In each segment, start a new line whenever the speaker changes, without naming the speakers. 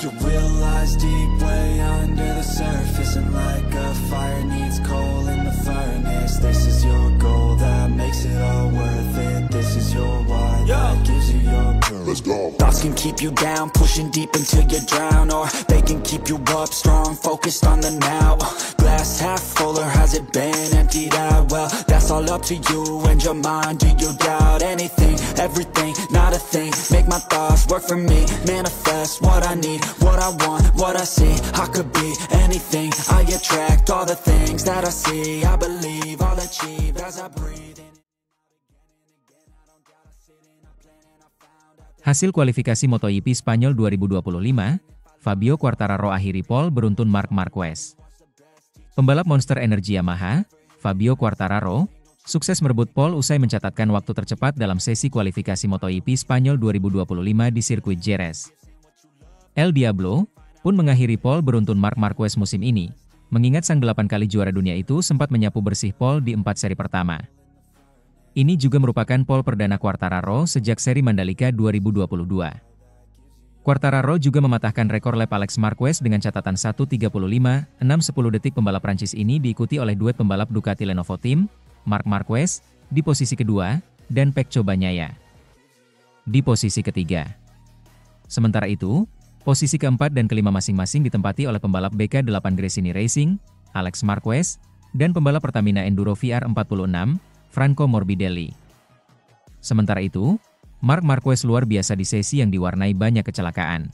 You realize deep way under the surface, and like a fire needs coal in the furnace. This is your goal that makes it all worth it. This is your why that gives you your purpose. Let's go. Thoughts can keep you down, pushing deep until you drown, or they can keep you up strong, focused on the now. Glass half full, or has it been emptied out? Well, that's all up to you and your mind. Do you doubt anything, everything, not a thing? Make my thoughts work for me, manifest what I need, what I want, what I see. I could be anything, I attract all the things that I see. I believe I'll achieve as I breathe in.
Hasil kualifikasi MotoGP Spanyol 2025, Fabio Quartararo akhiri pole beruntun Marc Marquez. Pembalap Monster Energy Yamaha, Fabio Quartararo, sukses merebut pole usai mencatatkan waktu tercepat dalam sesi kualifikasi MotoGP Spanyol 2025 di sirkuit Jerez. El Diablo pun mengakhiri pole beruntun Marc Marquez musim ini, mengingat sang 8 kali juara dunia itu sempat menyapu bersih pole di 4 seri pertama. Ini juga merupakan pole perdana Quartararo sejak seri Mandalika 2022. Quartararo juga mematahkan rekor lap Alex Marquez dengan catatan 1:35.610 detik. Pembalap Prancis ini diikuti oleh duet pembalap Ducati Lenovo Team, Marc Marquez di posisi kedua, dan Pecco Bagnaia di posisi ketiga. Sementara itu, posisi keempat dan kelima masing-masing ditempati oleh pembalap BK8 Gresini Racing, Alex Marquez, dan pembalap Pertamina Enduro VR46, Franco Morbidelli. Sementara itu, Marc Marquez luar biasa di sesi yang diwarnai banyak kecelakaan.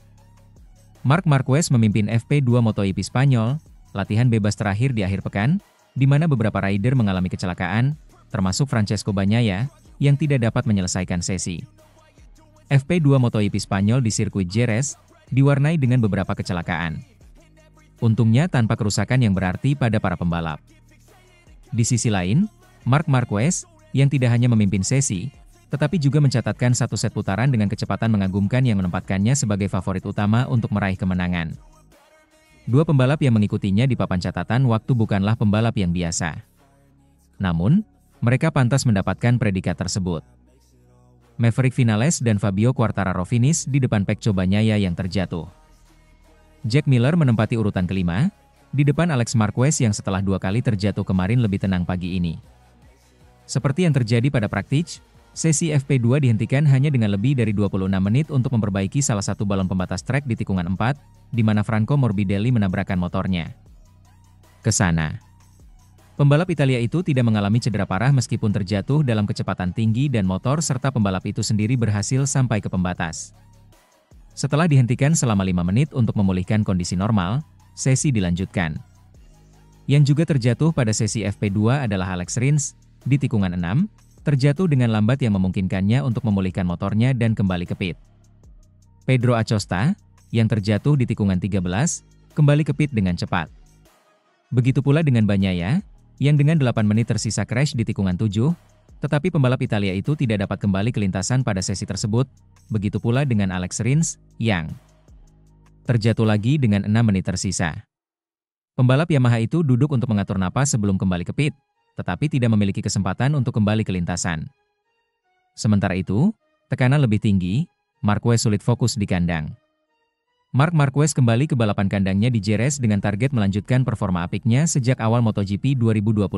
Marc Marquez memimpin FP2 MotoGP Spanyol, latihan bebas terakhir di akhir pekan, di mana beberapa rider mengalami kecelakaan, termasuk Francesco Bagnaia, yang tidak dapat menyelesaikan sesi. FP2 MotoGP Spanyol di sirkuit Jerez, diwarnai dengan beberapa kecelakaan. Untungnya tanpa kerusakan yang berarti pada para pembalap. Di sisi lain, Marc Marquez, yang tidak hanya memimpin sesi, tetapi juga mencatatkan satu set putaran dengan kecepatan mengagumkan yang menempatkannya sebagai favorit utama untuk meraih kemenangan. Dua pembalap yang mengikutinya di papan catatan waktu bukanlah pembalap yang biasa. Namun, mereka pantas mendapatkan predikat tersebut. Maverick Vinales dan Fabio Quartararo finish di depan Pecco Bagnaia yang terjatuh. Jack Miller menempati urutan kelima, di depan Alex Marquez yang setelah 2 kali terjatuh kemarin lebih tenang pagi ini. Seperti yang terjadi pada praktik, sesi FP2 dihentikan hanya dengan lebih dari 26 menit untuk memperbaiki salah satu balon pembatas trek di tikungan 4, di mana Franco Morbidelli menabrakkan motornya ke sana. Pembalap Italia itu tidak mengalami cedera parah meskipun terjatuh dalam kecepatan tinggi dan motor serta pembalap itu sendiri berhasil sampai ke pembatas. Setelah dihentikan selama 5 menit untuk memulihkan kondisi normal, sesi dilanjutkan. Yang juga terjatuh pada sesi FP2 adalah Alex Rins, di tikungan 6, terjatuh dengan lambat yang memungkinkannya untuk memulihkan motornya dan kembali ke pit. Pedro Acosta, yang terjatuh di tikungan 13, kembali ke pit dengan cepat. Begitu pula dengan Bagnaia, yang dengan 8 menit tersisa crash di tikungan 7, tetapi pembalap Italia itu tidak dapat kembali ke lintasan pada sesi tersebut, begitu pula dengan Alex Rins, yang terjatuh lagi dengan 6 menit tersisa. Pembalap Yamaha itu duduk untuk mengatur napas sebelum kembali ke pit, tetapi tidak memiliki kesempatan untuk kembali ke lintasan. Sementara itu, tekanan lebih tinggi, Marquez sulit fokus di kandang. Marc Marquez kembali ke balapan kandangnya di Jerez dengan target melanjutkan performa apiknya sejak awal MotoGP 2025.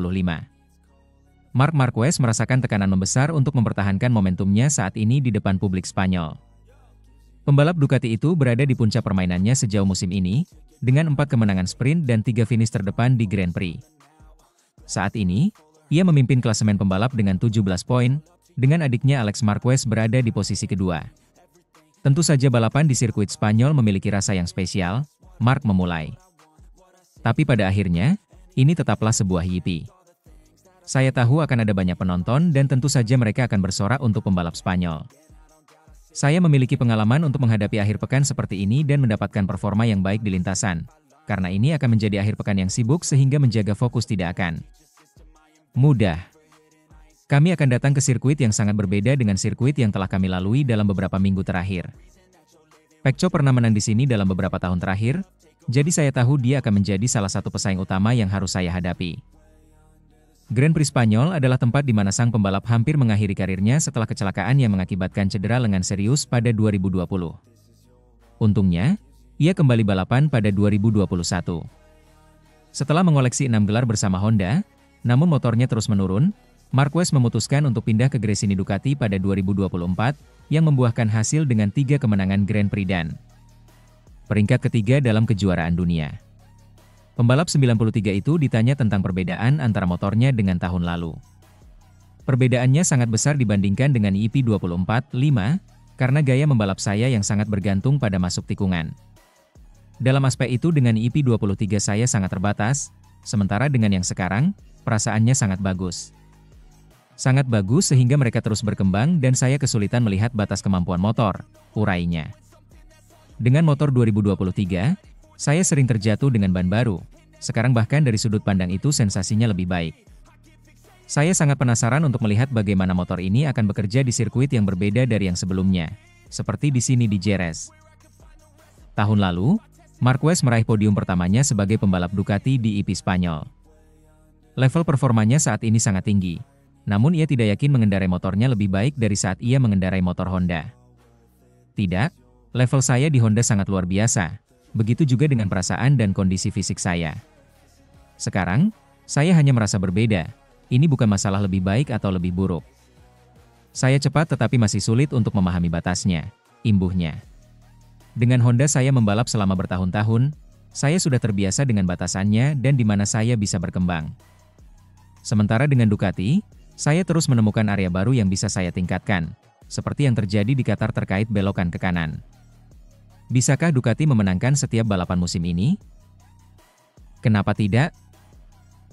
Marc Marquez merasakan tekanan membesar untuk mempertahankan momentumnya saat ini di depan publik Spanyol. Pembalap Ducati itu berada di puncak permainannya sejauh musim ini, dengan 4 kemenangan sprint dan 3 finish terdepan di Grand Prix. Saat ini, ia memimpin klasemen pembalap dengan 17 poin, dengan adiknya Alex Marquez berada di posisi kedua. Tentu saja balapan di sirkuit Spanyol memiliki rasa yang spesial, Marc memulai. Tapi pada akhirnya, ini tetaplah sebuah YP. Saya tahu akan ada banyak penonton dan tentu saja mereka akan bersorak untuk pembalap Spanyol. Saya memiliki pengalaman untuk menghadapi akhir pekan seperti ini dan mendapatkan performa yang baik di lintasan. Karena ini akan menjadi akhir pekan yang sibuk sehingga menjaga fokus tidak akan mudah. Kami akan datang ke sirkuit yang sangat berbeda dengan sirkuit yang telah kami lalui dalam beberapa minggu terakhir. Pecco pernah menang di sini dalam beberapa tahun terakhir, jadi saya tahu dia akan menjadi salah satu pesaing utama yang harus saya hadapi. Grand Prix Spanyol adalah tempat di mana sang pembalap hampir mengakhiri karirnya setelah kecelakaan yang mengakibatkan cedera lengan serius pada 2020. Untungnya, Ia kembali balapan pada 2021. Setelah mengoleksi 6 gelar bersama Honda, namun motornya terus menurun, Marquez memutuskan untuk pindah ke Gresini Ducati pada 2024, yang membuahkan hasil dengan 3 kemenangan Grand Prix dan peringkat ketiga dalam kejuaraan dunia. Pembalap 93 itu ditanya tentang perbedaan antara motornya dengan tahun lalu. Perbedaannya sangat besar dibandingkan dengan IP24-5, karena gaya membalap saya yang sangat bergantung pada masuk tikungan. Dalam aspek itu dengan IP23 saya sangat terbatas, sementara dengan yang sekarang, perasaannya sangat bagus. Sangat bagus sehingga mereka terus berkembang dan saya kesulitan melihat batas kemampuan motor, urainya. Dengan motor 2023, saya sering terjatuh dengan ban baru, sekarang bahkan dari sudut pandang itu sensasinya lebih baik. Saya sangat penasaran untuk melihat bagaimana motor ini akan bekerja di sirkuit yang berbeda dari yang sebelumnya, seperti di sini di Jerez. Tahun lalu, Marquez meraih podium pertamanya sebagai pembalap Ducati di IP Spanyol. Level performanya saat ini sangat tinggi, namun ia tidak yakin mengendarai motornya lebih baik dari saat ia mengendarai motor Honda. Tidak, level saya di Honda sangat luar biasa, begitu juga dengan perasaan dan kondisi fisik saya. Sekarang, saya hanya merasa berbeda, ini bukan masalah lebih baik atau lebih buruk. Saya cepat tetapi masih sulit untuk memahami batasnya, imbuhnya. Dengan Honda saya membalap selama bertahun-tahun, saya sudah terbiasa dengan batasannya dan di mana saya bisa berkembang. Sementara dengan Ducati, saya terus menemukan area baru yang bisa saya tingkatkan, seperti yang terjadi di Qatar terkait belokan ke kanan. Bisakah Ducati memenangkan setiap balapan musim ini? Kenapa tidak?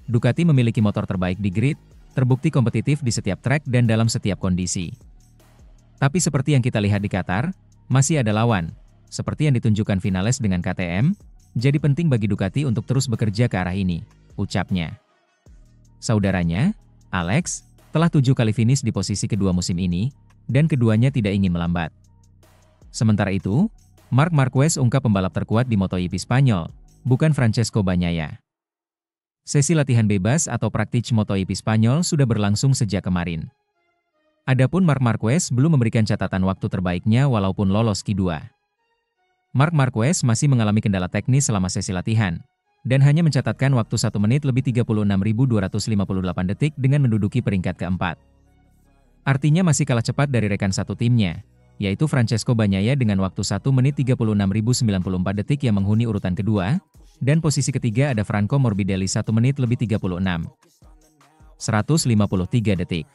Ducati memiliki motor terbaik di grid, terbukti kompetitif di setiap trek dan dalam setiap kondisi. Tapi seperti yang kita lihat di Qatar, masih ada lawan, seperti yang ditunjukkan Vinales dengan KTM, jadi penting bagi Ducati untuk terus bekerja ke arah ini, ucapnya. Saudaranya, Alex, telah 7 kali finish di posisi kedua musim ini, dan keduanya tidak ingin melambat. Sementara itu, Marc Marquez ungkap pembalap terkuat di MotoGP Spanyol, bukan Francesco Bagnaia. Sesi latihan bebas atau praktik MotoGP Spanyol sudah berlangsung sejak kemarin. Adapun Marc Marquez belum memberikan catatan waktu terbaiknya walaupun lolos Q2. Marc Marquez masih mengalami kendala teknis selama sesi latihan, dan hanya mencatatkan waktu 1 menit lebih 36.258 detik dengan menduduki peringkat keempat. Artinya masih kalah cepat dari rekan satu timnya, yaitu Francesco Bagnaia dengan waktu 1 menit 36.094 detik yang menghuni urutan kedua, dan posisi ketiga ada Franco Morbidelli 1 menit lebih 36.153 detik.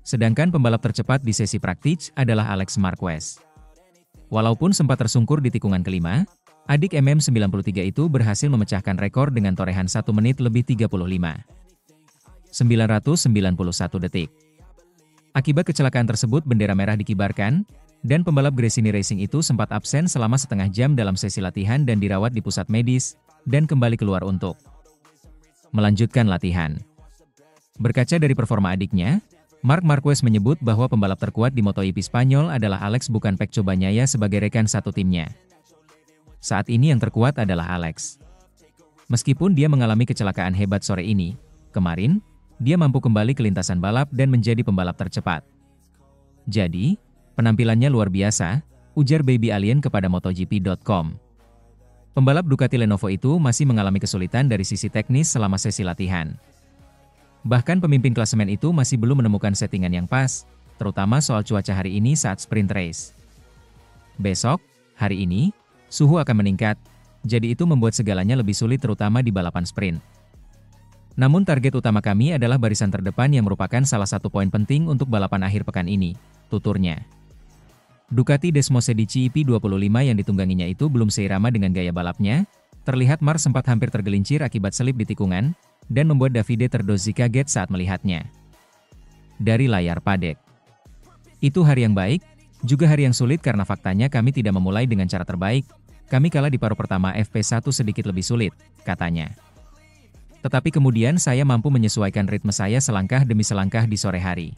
Sedangkan pembalap tercepat di sesi praktik adalah Alex Marquez. Walaupun sempat tersungkur di tikungan kelima, adik MM93 itu berhasil memecahkan rekor dengan torehan 1 menit lebih 35.991 detik. Akibat kecelakaan tersebut bendera merah dikibarkan, dan pembalap Gresini Racing itu sempat absen selama setengah jam dalam sesi latihan dan dirawat di pusat medis, dan kembali keluar untuk melanjutkan latihan. Berkaca dari performa adiknya, Marc Marquez menyebut bahwa pembalap terkuat di MotoGP Spanyol adalah Alex bukan Pecco Bagnaia sebagai rekan satu timnya. Saat ini yang terkuat adalah Alex. Meskipun dia mengalami kecelakaan hebat sore ini, kemarin, dia mampu kembali ke lintasan balap dan menjadi pembalap tercepat. Jadi, penampilannya luar biasa, ujar Baby Alien kepada MotoGP.com. Pembalap Ducati Lenovo itu masih mengalami kesulitan dari sisi teknis selama sesi latihan. Bahkan pemimpin klasemen itu masih belum menemukan settingan yang pas, terutama soal cuaca hari ini saat sprint race. Besok, hari ini, suhu akan meningkat, jadi itu membuat segalanya lebih sulit terutama di balapan sprint. Namun target utama kami adalah barisan terdepan yang merupakan salah satu poin penting untuk balapan akhir pekan ini, tuturnya. Ducati Desmosedici IP25 yang ditungganginya itu belum seirama dengan gaya balapnya, terlihat Marc sempat hampir tergelincir akibat selip di tikungan, dan membuat Davide Tardozzi kaget saat melihatnya. Dari layar padek. Itu hari yang baik, juga hari yang sulit karena faktanya kami tidak memulai dengan cara terbaik, kami kalah di paruh pertama FP1 sedikit lebih sulit, katanya. Tetapi kemudian saya mampu menyesuaikan ritme saya selangkah demi selangkah di sore hari.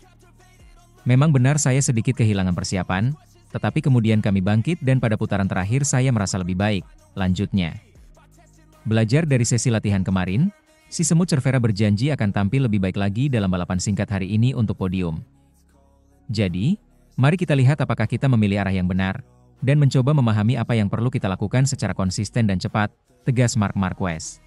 Memang benar saya sedikit kehilangan persiapan, tetapi kemudian kami bangkit dan pada putaran terakhir saya merasa lebih baik, lanjutnya. Belajar dari sesi latihan kemarin, si semut Cervera berjanji akan tampil lebih baik lagi dalam balapan singkat hari ini untuk podium. Jadi, mari kita lihat apakah kita memilih arah yang benar, dan mencoba memahami apa yang perlu kita lakukan secara konsisten dan cepat, tegas Marc Marquez.